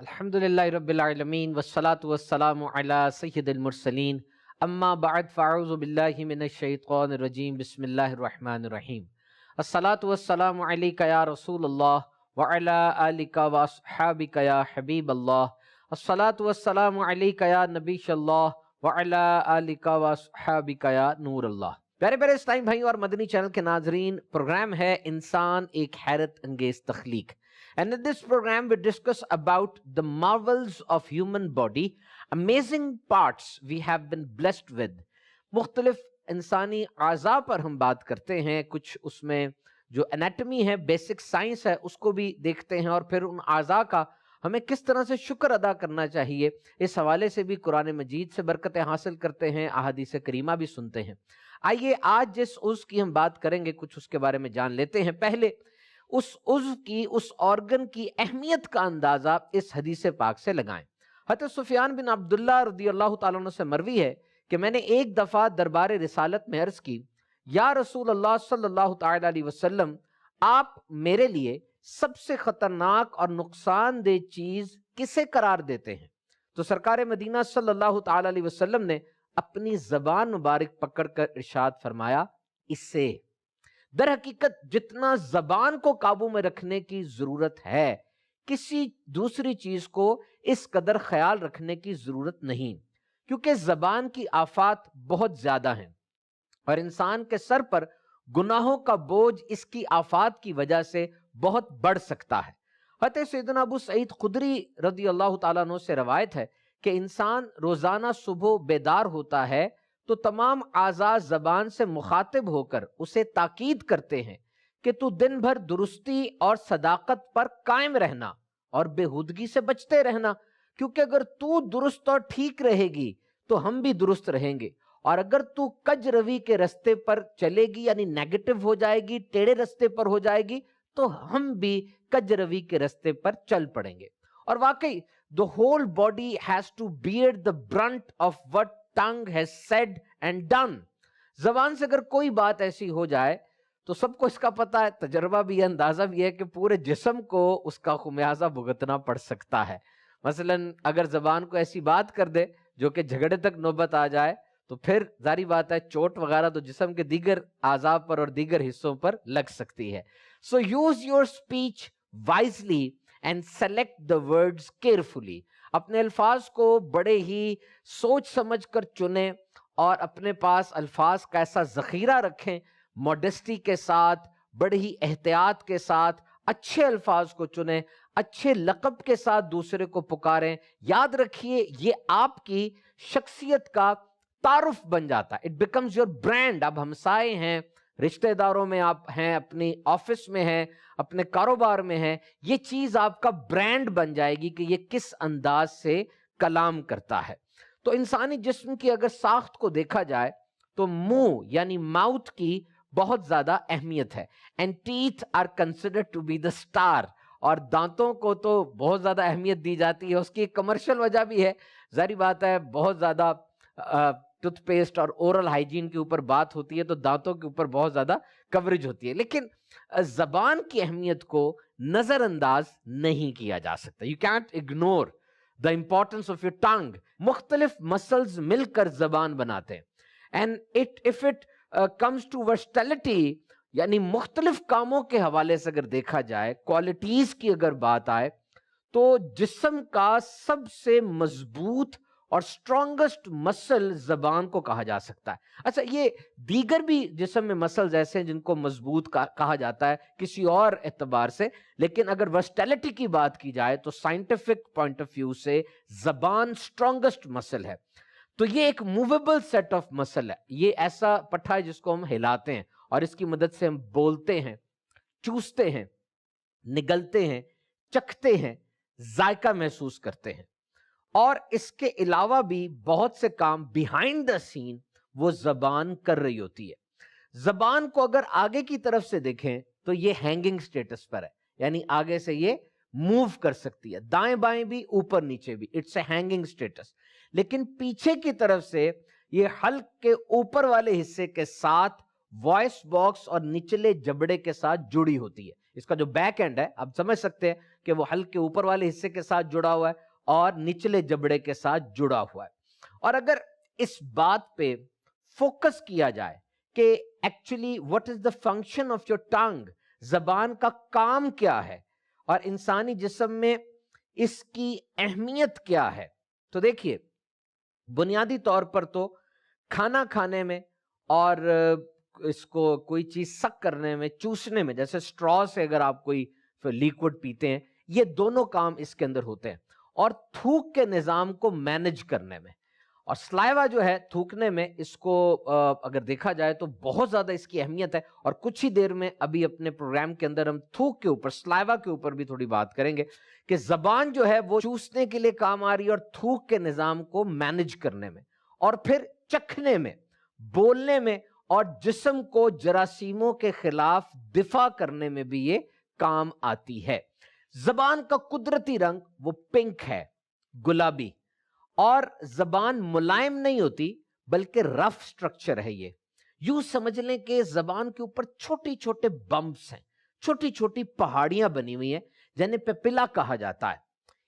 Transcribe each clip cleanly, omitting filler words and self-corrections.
الحمدللہ رب العالمین والصلاة والسلام علی سید المرسلین اما بعد فاعوذ باللہ من الشیطان الرجیم بسم اللہ الرحمن الرحیم الصلاة والسلام علیک یا رسول اللہ وعلی آلک واصحابک یا حبیب اللہ الصلاة والسلام علیک یا نبی اللہ وعلی آلک واصحابک یا نور اللہ۔ پیارے پیارے اسلام بھائیوں اور مدنی چینل کے ناظرین، پروگرام ہے انسان ایک حیرت انگیز تخلیق، and in this program we discuss about the marvels of human body, amazing parts we have been blessed with۔ مختلف انسانی اعضاء پر ہم بات کرتے ہیں، کچھ اس میں جو انیٹمی ہے، بیسک سائنس ہے، اس کو بھی دیکھتے ہیں، اور پھر ان اعضاء کا ہمیں کس طرح سے شکر ادا کرنا چاہیے، اس حوالے سے بھی قرآن مجید سے برکتیں حاصل کرتے ہیں، احادیث کریمہ بھی سنتے ہیں۔ آئیے آج جس عضو کی ہم بات کریں گے کچھ اس کے بارے میں جان لیتے ہیں۔ پہلے اس عضو کی، اس آرگن کی اہمیت کا اندازہ اس حدیث پاک سے لگائیں۔ حضرت سفیان بن عبداللہ رضی اللہ تعالیٰ عنہ سے مروی ہے کہ میں نے ایک دفعہ دربار رسالت میں عرض کی، یا رسول اللہ صلی اللہ تعالیٰ علیہ وسلم، آپ میرے لیے سب سے خطرناک اور نقصان دہ چیز کسے قرار دیتے ہیں؟ تو سرکار مدینہ صلی اللہ تعالیٰ علیہ وسلم نے اپنی زبان مبارک پکڑ کر ارشاد فرمایا، اسے۔ در حقیقت جتنا زبان کو قابو میں رکھنے کی ضرورت ہے، کسی دوسری چیز کو اس قدر خیال رکھنے کی ضرورت نہیں، کیونکہ زبان کی آفات بہت زیادہ ہیں اور انسان کے سر پر گناہوں کا بوجھ اس کی آفات کی وجہ سے بہت بڑھ سکتا ہے۔ حضرت سیدنا ابو سعید خدری رضی اللہ تعالیٰ عنہ سے روایت ہے کہ انسان روزانہ صبح بیدار ہوتا ہے تو تمام اعضاء زبان سے مخاطب ہو کر اسے تاکید کرتے ہیں کہ تو دن بھر درستی اور صداقت پر قائم رہنا اور بےہودگی سے بچتے رہنا، کیونکہ اگر تو درست اور ٹھیک رہے گی تو ہم بھی درست رہیں گے، اور اگر تو کج روی کے رستے پر چلے گی، یعنی نیگیٹو ہو جائے گی، ٹیڑھے رستے پر ہو جائے گی، تو ہم بھی کج روی کے رستے پر چل پڑیں گے۔ اور واقعی the whole body has to bear the brunt of what tongue has said and done۔ زبان سے اگر کوئی بات ایسی ہو جائے تو سب کو اس کا پتہ ہے، تجربہ بھی ہے، اندازہ بھی ہے کہ پورے جسم کو اس کا خمیازہ بھگتنا پڑ سکتا ہے۔ مثلا اگر زبان کو ایسی بات کر دے جو کہ جھگڑے تک نوبت آ جائے تو پھر ظاہری بات ہے چوٹ وغیرہ تو جسم کے دیگر اعضاء پر اور دیگر حصوں پر لگ سکتی ہے۔ So use your speech wisely and select the words carefully۔ اپنے الفاظ کو بڑے ہی سوچ سمجھ کر چنیں اور اپنے پاس الفاظ کا ایسا ذخیرہ رکھیں، موڈسٹی کے ساتھ، بڑی ہی احتیاط کے ساتھ اچھے الفاظ کو چنیں، اچھے لقب کے ساتھ دوسرے کو پکاریں۔ یاد رکھیے یہ آپ کی شخصیت کا تعارف بن جاتا ہے، اٹ بیکمز یور برانڈ۔ اب ہمسائے ہیں، رشتہ داروں میں آپ ہیں، اپنی آفس میں ہیں، اپنے کاروبار میں ہیں، یہ چیز آپ کا برانڈ بن جائے گی کہ یہ کس انداز سے کلام کرتا ہے۔ تو انسانی جسم کی اگر ساخت کو دیکھا جائے تو منہ یعنی ماؤتھ کی بہت زیادہ اہمیت ہے، and teeth are considered to be the star. اور دانتوں کو تو بہت زیادہ اہمیت دی جاتی ہے، اس کی ایک کمرشل وجہ بھی ہے، ظاہری بات ہے بہت زیادہ ٹوتھ پیسٹ اور اورل ہائیجین کے اوپر بات ہوتی ہے تو دانتوں کے اوپر بہت زیادہ کوریج ہوتی ہے، لیکن زبان کی اہمیت کو نظر انداز نہیں کیا جا سکتا۔ You can't ignore the importance of your tongue۔ مختلف مسلز مل کر زبان بناتے ہیں، and if it comes to versatility، یعنی مختلف کاموں کے حوالے سے اگر دیکھا جائے، کوالٹیز کی اگر بات آئے تو جسم کا سب سے مضبوط اور اسٹرانگسٹ مسل زبان کو کہا جا سکتا ہے۔ اچھا یہ دیگر بھی جسم میں مسلز ایسے ہیں جن کو مضبوط کہا جاتا ہے کسی اور اعتبار سے، لیکن اگر ورسٹیلٹی کی بات کی جائے تو سائنٹیفک پوائنٹ آف ویو سے زبان اسٹرانگسٹ مسل ہے۔ تو یہ ایک موویبل سیٹ آف مسل ہے، یہ ایسا پٹھا ہے جس کو ہم ہلاتے ہیں اور اس کی مدد سے ہم بولتے ہیں، چوستے ہیں، نگلتے ہیں، چکھتے ہیں، ذائقہ محسوس کرتے ہیں، اور اس کے علاوہ بھی بہت سے کام بیہائنڈ دا سین وہ زبان کر رہی ہوتی ہے۔ زبان کو اگر آگے کی طرف سے دیکھیں تو یہ ہینگنگ سٹیٹس پر ہے، یعنی آگے سے یہ موو کر سکتی ہے، دائیں بائیں بھی، اوپر نیچے بھی، اٹس اے ہینگنگ سٹیٹس۔ لیکن پیچھے کی طرف سے یہ حلق کے اوپر والے حصے کے ساتھ وائس باکس اور نچلے جبڑے کے ساتھ جڑی ہوتی ہے۔ اس کا جو بیک اینڈ ہے آپ سمجھ سکتے ہیں کہ وہ حلق کے اوپر والے حصے کے ساتھ جڑا ہوا ہے اور نچلے جبڑے کے ساتھ جڑا ہوا ہے. اور اگر اس بات پہ فوکس کیا جائے کہ actually what is the function of your tongue, زبان کا کام کیا ہے اور انسانی جسم میں اس کی اہمیت کیا ہے، تو دیکھیے بنیادی طور پر تو کھانا کھانے میں اور اس کو کوئی چیز سک کرنے میں، چوسنے میں، جیسے اسٹرا سے اگر آپ کوئی لیکوڈ پیتے ہیں، یہ دونوں کام اس کے اندر ہوتے ہیں. اور تھوک کے نظام کو مینج کرنے میں، اور سلائیوا جو ہے تھوکنے میں، اس کو اگر دیکھا جائے تو بہت زیادہ اس کی اہمیت ہے. اور کچھ ہی دیر میں ابھی اپنے پروگرام کے اندر ہم تھوک کے اوپر، سلائیوا کے اوپر بھی تھوڑی بات کریں گے کہ زبان جو ہے وہ چوسنے کے لیے کام آ رہی ہے اور تھوک کے نظام کو مینج کرنے میں، اور پھر چکھنے میں، بولنے میں، اور جسم کو جراثیموں کے خلاف دفاع کرنے میں بھی یہ کام آتی ہے. زبان کا قدرتی رنگ وہ پنک ہے، گلابی، اور زبان ملائم نہیں ہوتی بلکہ رف سٹرکچر ہے. یہ یوں سمجھ لیں کہ زبان کے اوپر چھوٹی چھوٹے بمپس ہیں، چھوٹی چھوٹی پہاڑیاں بنی ہوئی ہیں جنہیں پیپلا کہا جاتا ہے.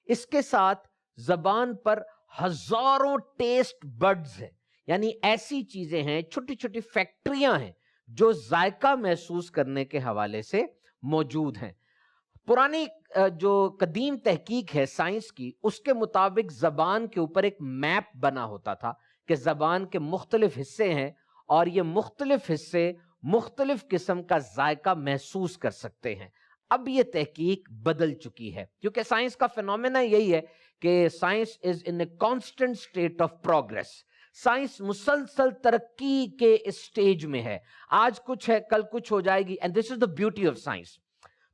اس کے ساتھ زبان پر ہزاروں ٹیسٹ بڈز ہیں، یعنی ایسی چیزیں ہیں، چھوٹی چھوٹی فیکٹریاں ہیں جو ذائقہ محسوس کرنے کے حوالے سے موجود ہیں. پرانی جو قدیم تحقیق ہے سائنس کی، اس کے مطابق زبان کے اوپر ایک میپ بنا ہوتا تھا کہ زبان کے مختلف حصے ہیں اور یہ مختلف حصے مختلف قسم کا ذائقہ محسوس کر سکتے ہیں. اب یہ تحقیق بدل چکی ہے کیونکہ سائنس کا فینومینا یہی ہے کہ science is in a constant state of progress. Science مسلسل ترقی کے اسٹیج میں ہے، آج کچھ ہے کل کچھ ہو جائے گی، and this is the beauty of science.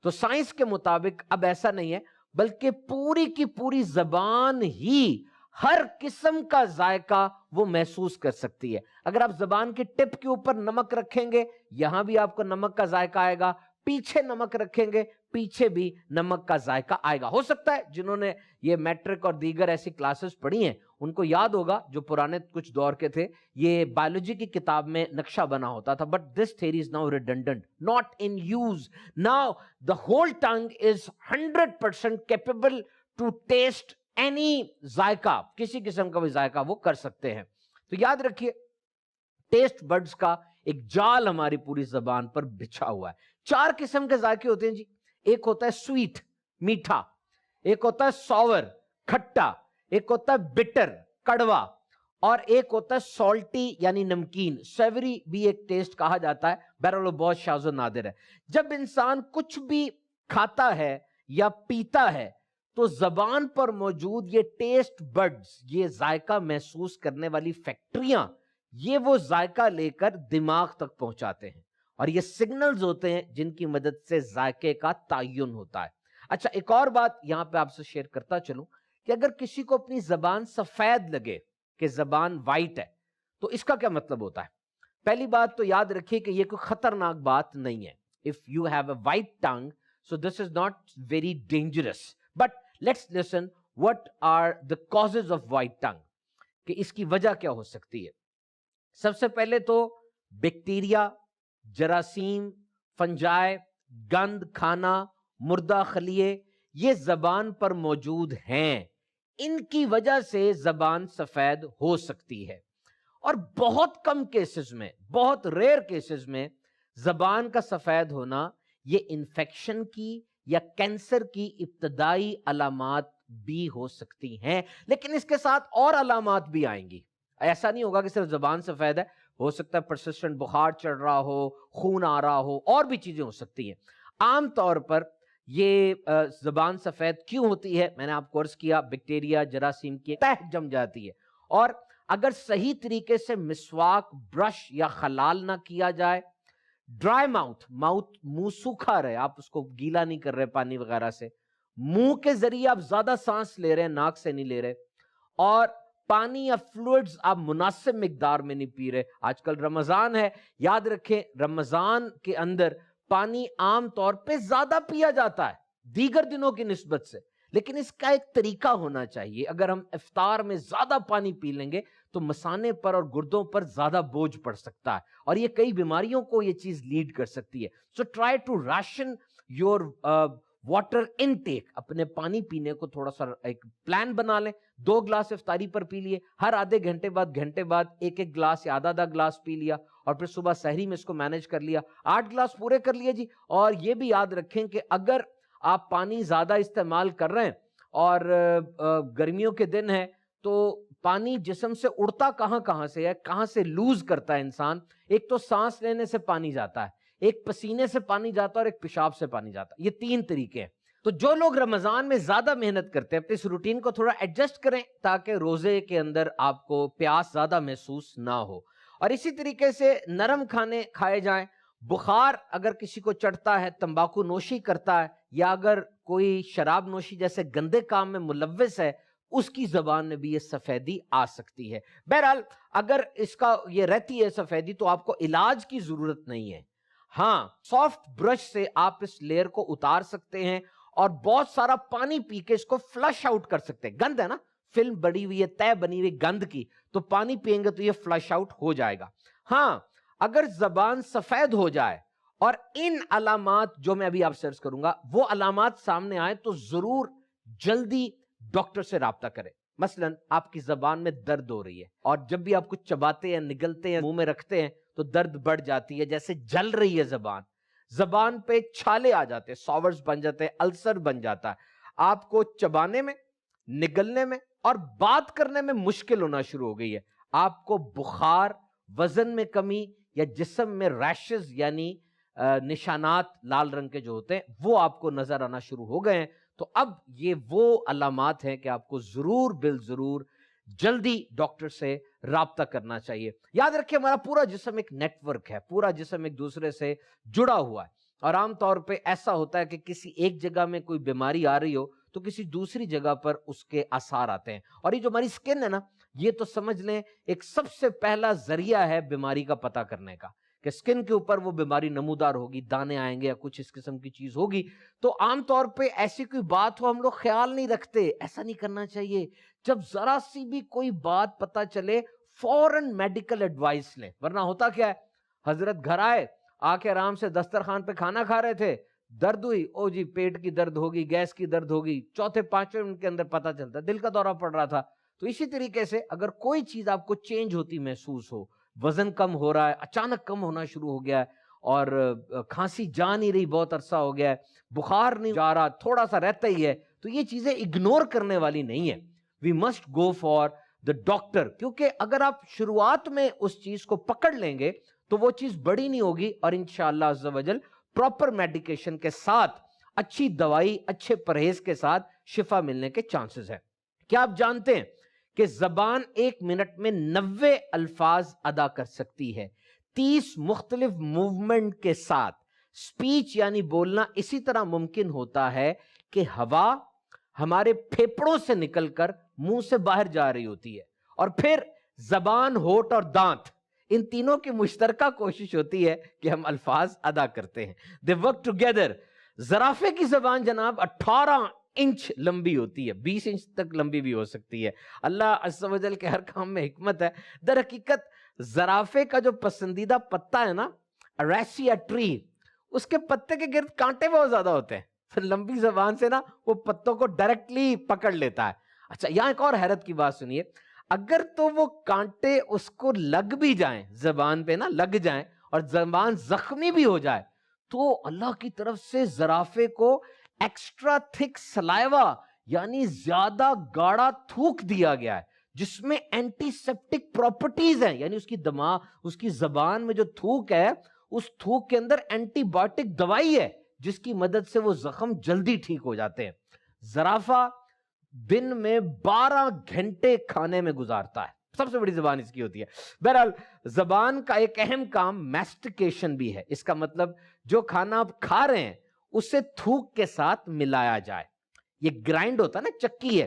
تو سائنس کے مطابق اب ایسا نہیں ہے، بلکہ پوری کی پوری زبان ہی ہر قسم کا ذائقہ وہ محسوس کر سکتی ہے. اگر آپ زبان کے ٹپ کے اوپر نمک رکھیں گے، یہاں بھی آپ کو نمک کا ذائقہ آئے گا، پیچھے نمک رکھیں گے، پیچھے بھی نمک کا ذائقہ آئے گا. ہو سکتا ہے جنہوں نے یہ میٹرک اور دیگر ایسی کلاسز پڑھی ہیں ان کو یاد ہوگا، جو پرانے کچھ دور کے تھے، یہ بایولوجی کی کتاب میں نقشہ بنا ہوتا تھا. But this theory is now redundant, not in use. Now the whole tongue is 100% capable to taste any ذائقہ، کسی قسم کا بھی ذائقہ وہ کر سکتے ہیں. تو یاد رکھیے ٹیسٹ بڈز کا ایک جال ہماری پوری زبان پر بچھا ہوا ہے. 4 قسم کے ذائقے ہوتے ہیں جی. ایک ہوتا ہے سویٹ، میٹھا، ایک ہوتا ہے ساور، کھٹا، ایک ہوتا ہے بٹر، کڑوا، اور ایک ہوتا ہے سالٹی یعنی نمکین. سیوری بھی ایک ٹیسٹ کہا جاتا ہے، بہرحال بہت شاذ و نادر ہے. جب انسان کچھ بھی کھاتا ہے یا پیتا ہے تو زبان پر موجود یہ ٹیسٹ بڈز، یہ ذائقہ محسوس کرنے والی فیکٹریاں، یہ وہ ذائقہ لے کر دماغ تک پہنچاتے ہیں، اور یہ سگنلز ہوتے ہیں جن کی مدد سے ذائقے کا تعین ہوتا ہے. اچھا، ایک اور بات یہاں پہ آپ سے شیئر کرتا چلوں کہ اگر کسی کو اپنی زبان سفید لگے کہ زبان وائٹ ہے تو اس کا کیا مطلب ہوتا ہے؟ پہلی بات تو یاد رکھیے کہ یہ کوئی خطرناک بات نہیں ہے. If you have a white tongue, so this is not very dangerous. But let's listen what are the causes of white tongue, کہ اس کی وجہ کیا ہو سکتی ہے. سب سے پہلے تو بیکٹیریا، جراثیم، فنجائے، گند کھانا، مردہ خلیے، یہ زبان پر موجود ہیں. ان کی وجہ سے زبان سفید ہو سکتی ہے. اور بہت کم کیسز میں، بہت ریئر کیسز میں زبان کا سفید ہونا یہ انفیکشن کی یا کینسر کی ابتدائی علامات بھی ہو سکتی ہیں. لیکن اس کے ساتھ اور علامات بھی آئیں گی. ایسا نہیں ہوگا کہ صرف زبان سفید ہے، ہو سکتا ہے پرسسٹنٹ بخار چڑھ رہا ہو، خون آ رہا ہو، اور بھی چیزیں ہو سکتی ہیں. عام طور پر یہ زبان سفید کیوں ہوتی ہے؟ میں نے آپ کو عرض کیا، بیکٹیریا، جراثیم کی تہ جم جاتی ہے، اور اگر صحیح طریقے سے مسواک، برش یا خلال نہ کیا جائے، ڈرائی منہ سوکھا رہے، آپ اس کو گیلا نہیں کر رہے پانی وغیرہ سے، منہ کے ذریعے آپ زیادہ سانس لے رہے ہیں، ناک سے نہیں لے رہے، اور پانی یا فلوئڈز آپ مناسب مقدار میں نہیں پی رہے. آج کل رمضان ہے، یاد رکھیں رمضان کے اندر پانی عام طور پہ زیادہ پیا جاتا ہے دیگر دنوں کی نسبت سے، لیکن اس کا ایک طریقہ ہونا چاہیے. اگر ہم افطار میں زیادہ پانی پی لیں گے تو مثانے پر اور گردوں پر زیادہ بوجھ پڑ سکتا ہے، اور یہ کئی بیماریوں کو یہ چیز لیڈ کر سکتی ہے. So try to ration your water intake, اپنے پانی پینے کو تھوڑا سا ایک پلان بنا لیں. 2 گلاس افطاری پر پی لیے، ہر آدھے گھنٹے بعد ایک گلاس یا آدھا گلاس پی لیا، اور پھر صبح سحری میں اس کو مینج کر لیا. 8 گلاس پورے کر لیے جی. اور یہ بھی یاد رکھیں کہ اگر آپ پانی زیادہ استعمال کر رہے ہیں اور گرمیوں کے دن ہیں تو پانی جسم سے اڑتا کہاں سے ہے، کہاں سے لوز کرتا ہے انسان. ایک تو سانس لینے سے پانی جاتا ہے، ایک پسینے سے پانی جاتا ہے، اور ایک پیشاب سے پانی جاتا ہے. یہ 3 طریقے ہیں. تو جو لوگ رمضان میں زیادہ محنت کرتے ہیں اپنے اس روٹین کو تھوڑا ایڈجسٹ کریں تاکہ روزے کے اندر آپ کو پیاس زیادہ محسوس نہ ہو. اور اسی طریقے سے نرم کھانے کھائے جائیں. بخار اگر کسی کو چڑھتا ہے، تمباکو نوشی کرتا ہے، یا اگر کوئی شراب نوشی جیسے گندے کام میں ملوث ہے، اس کی زبان میں بھی یہ سفیدی آ سکتی ہے. بہرحال اگر اس کا یہ رہتی ہے سفیدی تو آپ کو علاج کی ضرورت نہیں ہے. ہاں، سافٹ برش سے آپ اس لیئر کو اتار سکتے ہیں اور بہت سارا پانی پی کے اس کو فلش آؤٹ کر سکتے ہیں. گند ہے نا، فلم بڑی ہوئی ہے، طے بنی ہوئی گند کی، تو پانی پئیں گے تو یہ فلش آؤٹ ہو جائے گا. ہاں، اگر زبان سفید ہو جائے اور ان علامات جو میں ابھی آپ سے عرض کروں گا وہ علامات سامنے آئے تو ضرور جلدی ڈاکٹر سے رابطہ کریں. مثلا آپ کی زبان میں درد ہو رہی ہے، اور جب بھی آپ کچھ چباتے ہیں، نگلتے ہیں، منہ میں رکھتے ہیں تو درد بڑھ جاتی ہے، جیسے جل رہی ہے زبان پہ چھالے آ جاتے ہیں، ساورز بن جاتے ہیں، السر بن جاتا ہے، آپ کو چبانے میں، نگلنے میں اور بات کرنے میں مشکل ہونا شروع ہو گئی ہے، آپ کو بخار، وزن میں کمی یا جسم میں ریشز یعنی نشانات لال رنگ کے جو ہوتے ہیں وہ آپ کو نظر آنا شروع ہو گئے ہیں، تو اب یہ وہ علامات ہیں کہ آپ کو ضرور جلدی ڈاکٹر سے رابطہ کرنا چاہیے. یاد رکھیں ہمارا پورا جسم ایک نیٹ ورک ہے، پورا جسم ایک دوسرے سے جڑا ہوا ہے، اور عام طور پہ ایسا ہوتا ہے کہ کسی ایک جگہ میں کوئی بیماری آ رہی ہو تو کسی دوسری جگہ پر اس کے آثار آتے ہیں. اور یہ جو ہماری سکن ہے نا، یہ تو سمجھ لیں ایک سب سے پہلا ذریعہ ہے بیماری کا پتہ کرنے کا، کہ سکن کے اوپر وہ بیماری نمودار ہوگی، دانے آئیں گے یا کچھ اس قسم کی چیز ہوگی. تو عام طور پہ ایسی کوئی بات ہو ہم لوگ خیال نہیں رکھتے، ایسا نہیں کرنا چاہیے. جب ذرا سی بھی کوئی بات پتہ چلے فوراً میڈیکل ایڈوائس لیں، ورنہ ہوتا کیا ہے، حضرت گھر آئے، آ کے آرام سے دسترخوان پہ کھانا کھا رہے تھے، درد ہوئی، او جی پیٹ کی درد ہوگی، گیس کی درد ہوگی، چوتھے پانچویں منٹ کے اندر پتہ چلتا ہے دل کا دورہ پڑ رہا تھا. تو اسی طریقے سے اگر کوئی چیز آپ کو چینج ہوتی محسوس ہو، وزن کم ہو رہا ہے، اچانک کم ہونا شروع ہو گیا ہے، اور کھانسی جا نہیں رہی، بہت عرصہ ہو گیا ہے، بخار نہیں جا رہا، تھوڑا سا رہتا ہی ہے، تو یہ چیزیں اگنور کرنے والی نہیں ہے. We must go for the doctor, کیونکہ اگر آپ شروعات میں اس چیز کو پکڑ لیں گے تو وہ چیز بڑی نہیں ہوگی، اور انشاءاللہ عز و جل پراپر میڈیکیشن کے ساتھ، اچھی دوائی، اچھے پرہیز کے ساتھ شفا ملنے کے چانسز ہیں. کیا آپ جانتے ہیں کہ زبان 1 منٹ میں 90 الفاظ ادا کر سکتی ہے، 30 مختلف موومنٹ کے ساتھ. سپیچ یعنی بولنا اسی طرح ممکن ہوتا ہے کہ ہوا ہمارے پھیپڑوں سے نکل کر منہ سے باہر جا رہی ہوتی ہے، اور پھر زبان، ہونٹ اور دانت، ان تینوں کی مشترکہ کوشش ہوتی ہے کہ ہم الفاظ ادا کرتے ہیں. They work together. زرافے کی زبان جناب 18 انچ لمبی ہوتی ہے، 20 انچ تک لمبی بھی ہو سکتی ہے. اللہ عز و جل کے ہر کام میں حکمت ہے. در حقیقت زرافے کا جو پسندیدہ پتا ہے نا، اریسیا ٹری، اس کے پتے کے گرد کانٹے بہت زیادہ ہوتے ہیں، پھر لمبی زبان سے نا وہ پتوں کو ڈائریکٹلی پکڑ لیتا ہے. اچھا، یہاں ایک اور حیرت کی بات سنیے، اگر تو وہ کانٹے اس کو لگ بھی جائیں، زبان پہ نا لگ جائیں اور زبان زخمی بھی ہو جائے، تو اللہ کی طرف سے زرافے کو ایکسٹرا تھک سلائیوا یعنی زیادہ گاڑا تھوک دیا گیا ہے، جس میں اینٹی سیپٹک پراپرٹیز ہیں. یعنی اس کی زبان میں جو تھوک ہے، اس تھوک کے اندر اینٹی بایوٹک دوائی ہے جس کی مدد سے وہ زخم جلدی ٹھیک ہو جاتے ہیں. زرافہ دن میں 12 گھنٹے کھانے میں گزارتا ہے، سب سے بڑی زبان اس کی ہوتی ہے. بہرحال زبان کا ایک اہم کام میسٹیکیشن بھی ہے. اس کا مطلب جو کھانا آپ کھا رہے ہیں اسے تھوک کے ساتھ ملایا جائے. یہ گرائنڈ ہوتا ہے نا، چکی ہے.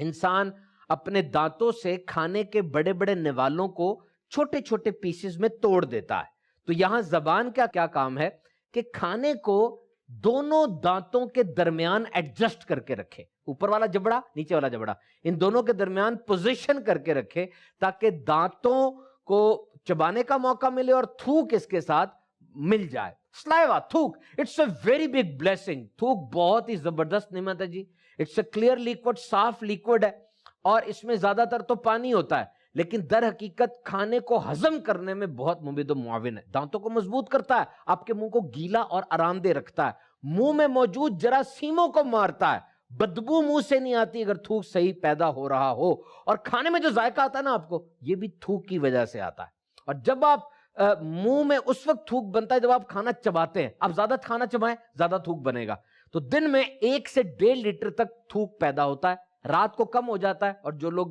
انسان اپنے دانتوں سے کھانے کے بڑے بڑے نوالوں کو چھوٹے چھوٹے پیسز میں توڑ دیتا ہے. تو یہاں زبان کا کیا کام ہے کہ کھانے کو دونوں دانتوں کے درمیان ایڈجسٹ کر کے رکھے، اوپر والا جبڑا، نیچے والا جبڑا، ان دونوں کے درمیان پوزیشن کر کے رکھے تاکہ دانتوں کو چبانے کا موقع ملے اور تھوک اس کے ساتھ مل جائے. سلائیوا، تھوک، it's a very big blessing. تھوک بہت ہی زبردست نعمت ہے جی. اٹس اے کلیئر لیکوڈ، صاف لیکوڈ ہے، اور اس میں زیادہ تر تو پانی ہوتا ہے، لیکن در حقیقت کھانے کو ہضم کرنے میں بہت مفید و معاون ہے. دانتوں کو مضبوط کرتا ہے، آپ کے منہ کو گیلا اور آرام دہ رکھتا ہے، منہ میں موجود جراثیموں کو مارتا ہے، بدبو منہ سے نہیں آتی اگر تھوک صحیح پیدا ہو رہا ہو. اور کھانے میں جو ذائقہ آتا ہے نا آپ کو، یہ بھی تھوک کی وجہ سے آتا ہے. اور جب آپ منہ میں اس وقت تھوک بنتا ہے جب آپ کھانا چباتے ہیں. آپ زیادہ کھانا چبائیں زیادہ تھوک بنے گا. تو دن میں 1 سے 1.5 لیٹر تک تھوک پیدا ہوتا ہے. رات کو کم ہو جاتا ہے، اور جو لوگ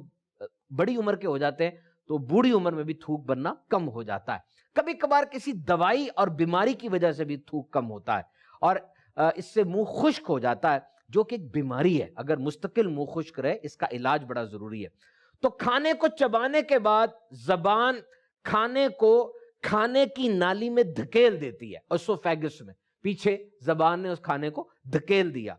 بڑی عمر کے ہو جاتے ہیں تو بوڑھی عمر میں بھی تھوک بننا کم ہو جاتا ہے. کبھی کبھار کسی دوائی اور بیماری کی وجہ سے بھی تھوک کم ہوتا ہے، اور اس سے منہ خشک ہو جاتا ہے، جو کہ ایک بیماری ہے. اگر مستقل منہ خشک رہے اس کا علاج بڑا ضروری ہے. تو کھانے کو چبانے کے بعد زبان کھانے کو کھانے کی نالی میں دھکیل دیتی ہے، اسوفیگس میں، پیچھے زبان نے اس کھانے کو دھکیل دیا.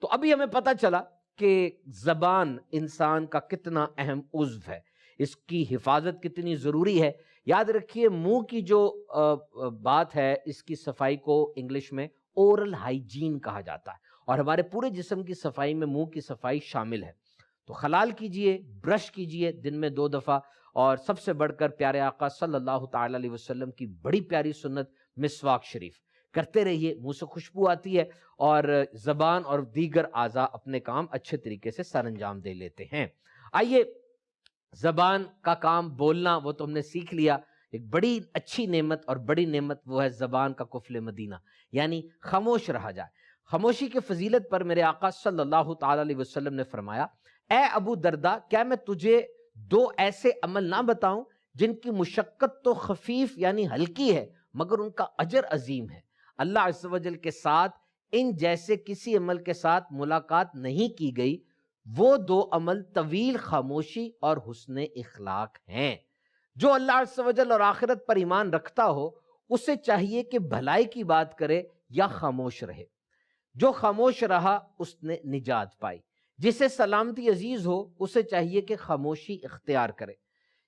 تو ابھی ہمیں پتہ چلا کہ زبان انسان کا کتنا اہم عضو ہے، اس کی حفاظت کتنی ضروری ہے. یاد رکھیے منہ کی جو بات ہے، اس کی صفائی کو انگلش میں اورل ہائیجین کہا جاتا ہے، اور ہمارے پورے جسم کی صفائی میں منہ کی صفائی شامل ہے. تو خلال کیجئے، برش کیجئے دن میں 2 دفعہ، اور سب سے بڑھ کر پیارے آقا صلی اللہ تعالی علیہ وسلم کی بڑی پیاری سنت مسواک شریف کرتے رہیے. منہ سے خوشبو آتی ہے اور زبان اور دیگر اعضاء اپنے کام اچھے طریقے سے سر انجام دے لیتے ہیں. آئیے، زبان کا کام بولنا وہ تو ہم نے سیکھ لیا. ایک بڑی اچھی نعمت اور بڑی نعمت وہ ہے زبان کا قفل مدینہ، یعنی خاموش رہا جائے. خاموشی کی فضیلت پر میرے آقا صلی اللہ تعالی علیہ وسلم نے فرمایا، اے ابو درداء، کیا میں تجھے 2 ایسے عمل نہ بتاؤں جن کی مشقت تو خفیف یعنی ہلکی ہے مگر ان کا اجر عظیم ہے. اللہ عز و جل کے ساتھ ان جیسے کسی عمل کے ساتھ ملاقات نہیں کی گئی. وہ 2 عمل طویل خاموشی اور حسن اخلاق ہیں. جو اللہ عز و جل اور آخرت پر ایمان رکھتا ہو اسے چاہیے کہ بھلائی کی بات کرے یا خاموش رہے. جو خاموش رہا اس نے نجات پائی. جسے سلامتی عزیز ہو اسے چاہیے کہ خاموشی اختیار کرے.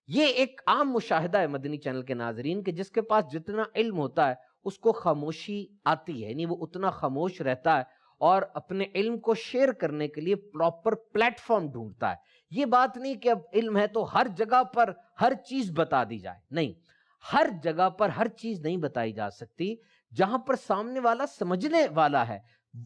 یہ ایک عام مشاہدہ ہے مدنی چینل کے ناظرین کہ جس کے پاس جتنا علم ہوتا ہے اس کو خاموشی آتی ہے، یعنی وہ اتنا خاموش رہتا ہے اور اپنے علم کو شیئر کرنے کے لیے پراپر پلیٹ فارم ڈھونڈتا ہے. یہ بات نہیں کہ اب علم ہے تو ہر جگہ پر ہر چیز بتا دی جائے، نہیں، ہر جگہ پر ہر چیز نہیں بتائی جا سکتی. جہاں پر سامنے والا سمجھنے والا ہے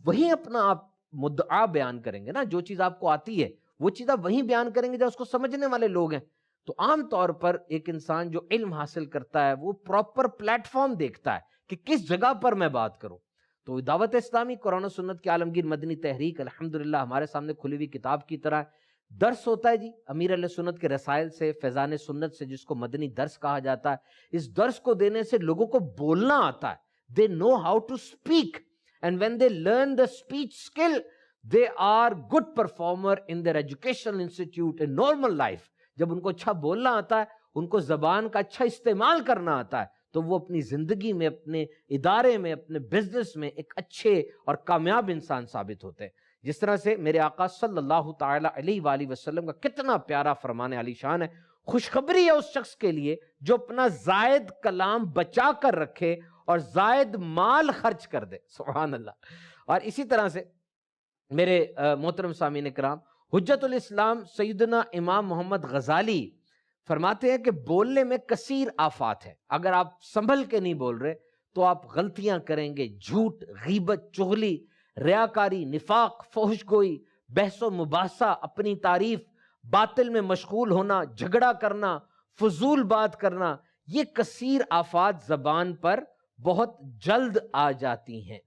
وہیں اپنا آپ مدعا بیان کریں گے نا. جو چیز آپ کو آتی ہے وہ چیز آپ وہیں بیان کریں گے جہاں اس کو سمجھنے والے لوگ ہیں. تو عام طور پر ایک انسان جو علم حاصل کرتا ہے وہ پراپر پلیٹ فارم دیکھتا ہے کہ کس جگہ پر میں بات کروں. تو دعوت اسلامی قرآن و سنت کی عالمگیر مدنی تحریک الحمدللہ ہمارے سامنے کھلی ہوئی کتاب کی طرح درس ہوتا ہے جی. امیر علیہ سنت کے رسائل سے، فیضان سنت سے، جس کو مدنی درس کہا جاتا ہے، اس درس کو دینے سے لوگوں کو بولنا آتا ہے. they know how to speak, and when they learn the speech skill they are good performer in their educational institute in normal life. جب ان کو اچھا بولنا آتا ہے، ان کو زبان کا اچھا استعمال کرنا آتا ہے، تو وہ اپنی زندگی میں، اپنے ادارے میں، اپنے بزنس میں ایک اچھے اور کامیاب انسان ثابت ہوتے ہیں. جس طرح سے میرے آقا صلی اللہ تعالی علیہ وآلہ وسلم کا کتنا پیارا فرمان علی شان ہے. خوشخبری ہے اس شخص کے لیے جو اپنا زائد کلام بچا کر رکھے اور زائد مال خرچ کر دے. سبحان اللہ. اور اسی طرح سے میرے محترم سامعین کرام، حجت الاسلام سیدنا امام محمد غزالی فرماتے ہیں کہ بولنے میں کثیر آفات ہے. اگر آپ سنبھل کے نہیں بول رہے تو آپ غلطیاں کریں گے. جھوٹ، غیبت، چغلی، ریاکاری، نفاق، فحش گوئی، بحث و مباحثہ، اپنی تعریف، باطل میں مشغول ہونا، جھگڑا کرنا، فضول بات کرنا، یہ کثیر آفات زبان پر بہت جلد آ جاتی ہیں.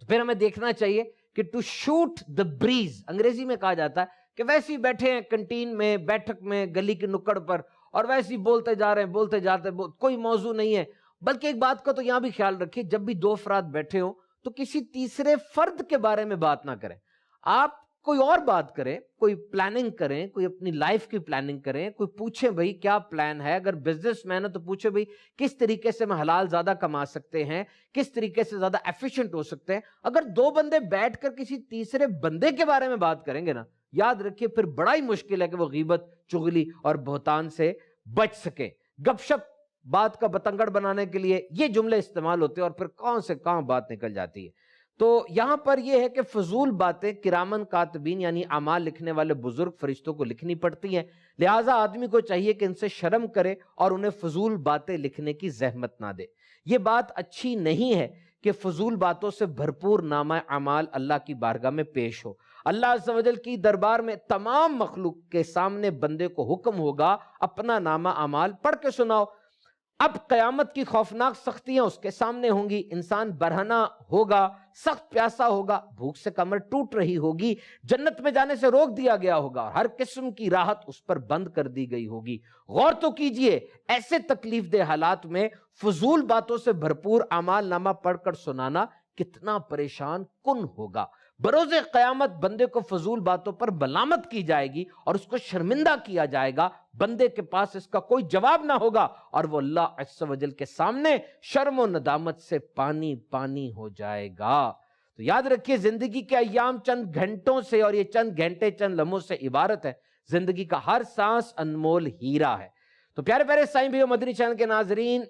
تو پھر ہمیں دیکھنا چاہیے کہ ٹو شوٹ دا بریز، انگریزی میں کہا جاتا ہے کہ ویسے ہی بیٹھے ہیں کنٹین میں، بیٹھک میں، گلی کی نکڑ پر، اور ویسے ہی بولتے جا رہے ہیں، بولتے جاتے ہیں، کوئی موضوع نہیں ہے. بلکہ ایک بات کا تو یہاں بھی خیال رکھیے، جب بھی 2 افراد بیٹھے ہوں تو کسی تیسرے فرد کے بارے میں بات نہ کریں. آپ کوئی اور بات کریں، کوئی پلاننگ کریں، کوئی اپنی لائف کی پلاننگ کریں، کوئی پوچھیں بھئی کیا پلان ہے. اگر بزنس مین ہے تو پوچھیں بھئی کس طریقے سے ہم حلال زیادہ کما سکتے ہیں، کس طریقے سے زیادہ ایفیشنٹ ہو سکتے ہیں. اگر 2 بندے بیٹھ کر کسی تیسرے بندے کے بارے میں بات کریں گے نا، یاد رکھیے پھر بڑا ہی مشکل ہے کہ وہ غیبت، چغلی اور بہتان سے بچ سکیں. گپ شپ بات کا بتنگڑ بنانے کے لیے یہ جملے استعمال ہوتے ہیں اور پھر کون سے کہاں بات نکل جاتی ہے۔ تو یہاں پر یہ ہے کہ فضول باتیں کرامن کاتبین یعنی اعمال لکھنے والے بزرگ فرشتوں کو لکھنی پڑتی ہیں، لہٰذا آدمی کو چاہیے کہ ان سے شرم کرے اور انہیں فضول باتیں لکھنے کی زحمت نہ دے۔ یہ بات اچھی نہیں ہے کہ فضول باتوں سے بھرپور نامہ اعمال اللہ کی بارگاہ میں پیش ہو۔ اللہ عز و جل کی دربار میں تمام مخلوق کے سامنے بندے کو حکم ہوگا اپنا نامہ اعمال پڑھ کے سناؤ۔ اب قیامت کی خوفناک سختیاں اس کے سامنے ہوں گی، انسان برہنہ ہوگا، سخت پیاسا ہوگا، بھوک سے کمر ٹوٹ رہی ہوگی، جنت میں جانے سے روک دیا گیا ہوگا، ہر قسم کی راحت اس پر بند کر دی گئی ہوگی۔ غور تو کیجئے، ایسے تکلیف دہ حالات میں فضول باتوں سے بھرپور اعمال نامہ پڑھ کر سنانا کتنا پریشان کن ہوگا۔ بروز قیامت بندے کو فضول باتوں پر ملامت کی جائے گی اور اس کو شرمندہ کیا جائے گا، بندے کے پاس اس کا کوئی جواب نہ ہوگا اور وہ اللہ عز و جل کے سامنے شرم و ندامت سے پانی پانی ہو جائے گا۔ تو یاد رکھیے، زندگی کے ایام چند گھنٹوں سے اور یہ چند گھنٹے چند لمحوں سے عبارت ہے، زندگی کا ہر سانس انمول ہیرا ہے۔ تو پیارے پیارے سائیں بھائیو، مدنی چینل کے ناظرین،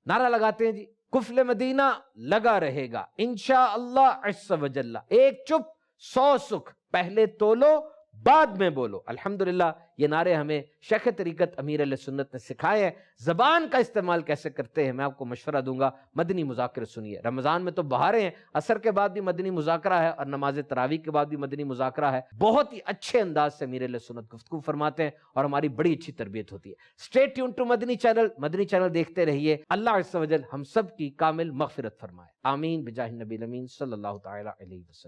نعرہ لگاتے ہیں جی، قفل مدینہ لگا رہے گا انشاءاللہ عز و جل۔ ایک چپ 100 سکھ، پہلے تولو بعد میں بولو۔ الحمدللہ یہ نعرے ہمیں شیخ طریقت امیر اہل سنت نے سکھائے ہیں۔ زبان کا استعمال کیسے کرتے ہیں میں آپ کو مشورہ دوں گا، مدنی مذاکرے سنیے۔ رمضان میں تو بہاریں ہیں، عصر کے بعد بھی مدنی مذاکرہ ہے اور نماز تراویح کے بعد بھی مدنی مذاکرہ ہے۔ بہت ہی اچھے انداز سے امیر اہل سنت گفتگو فرماتے ہیں اور ہماری بڑی اچھی تربیت ہوتی ہے۔ Stay tune to Madani channel, Madani channel دیکھتے رہیے۔ اللہ عز و جل ہم سب کی کامل مغفرت فرمائے، آمین بجاہ النبی الامین صلی اللہ تعالی علیہ وسلم۔